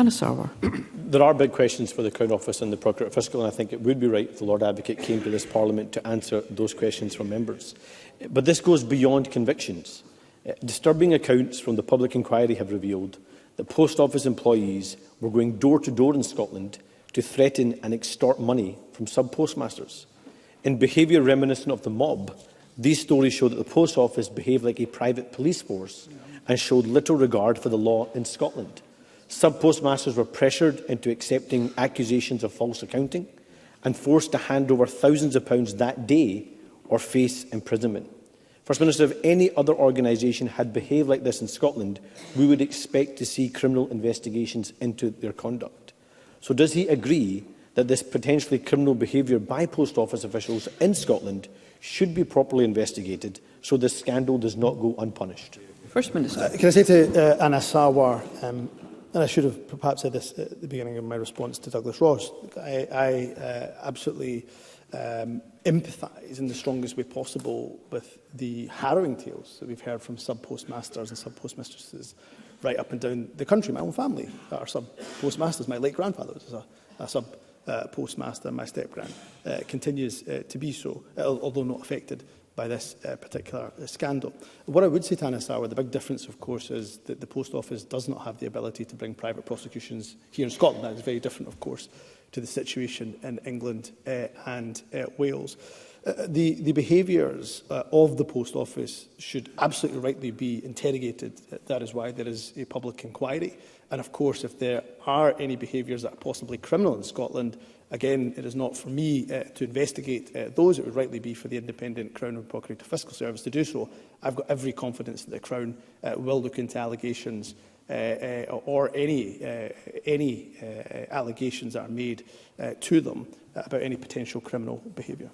Tanis Sarwar. There are big questions for the Crown Office and the Procurator Fiscal, and I think it would be right if the Lord Advocate came to this Parliament to answer those questions from members. But this goes beyond convictions. Disturbing accounts from the public inquiry have revealed that Post Office employees were going door to door in Scotland to threaten and extort money from sub-postmasters. In behaviour reminiscent of the mob, these stories show that the Post Office behaved like a private police force and showed little regard for the law in Scotland. Sub-postmasters were pressured into accepting accusations of false accounting and forced to hand over thousands of pounds that day or face imprisonment. First Minister, if any other organisation had behaved like this in Scotland, we would expect to see criminal investigations into their conduct. So does he agree that this potentially criminal behaviour by Post Office officials in Scotland should be properly investigated so this scandal does not go unpunished? First Minister. Can I say to Anna Sarwar, and I should have perhaps said this at the beginning of my response to Douglas Ross, I absolutely empathise in the strongest way possible with the harrowing tales that we've heard from sub-postmasters and sub-postmistresses right up and down the country. My own family are sub-postmasters. My late grandfather was a sub-postmaster, and my step-grand continues to be so, although not affected by this particular scandal. What I would say to Tanis Sarwar, the big difference, of course, is that the Post Office does not have the ability to bring private prosecutions here in Scotland. That is very different, of course, to the situation in England and Wales. The behaviours of the Post Office should absolutely rightly be interrogated. That is why there is a public inquiry. And of course, if there are any behaviours that are possibly criminal in Scotland, again, it is not for me to investigate those. It would rightly be for the independent Crown and Procurator Fiscal Service to do so. I've got every confidence that the Crown will look into allegations or any allegations that are made to them about any potential criminal behaviour.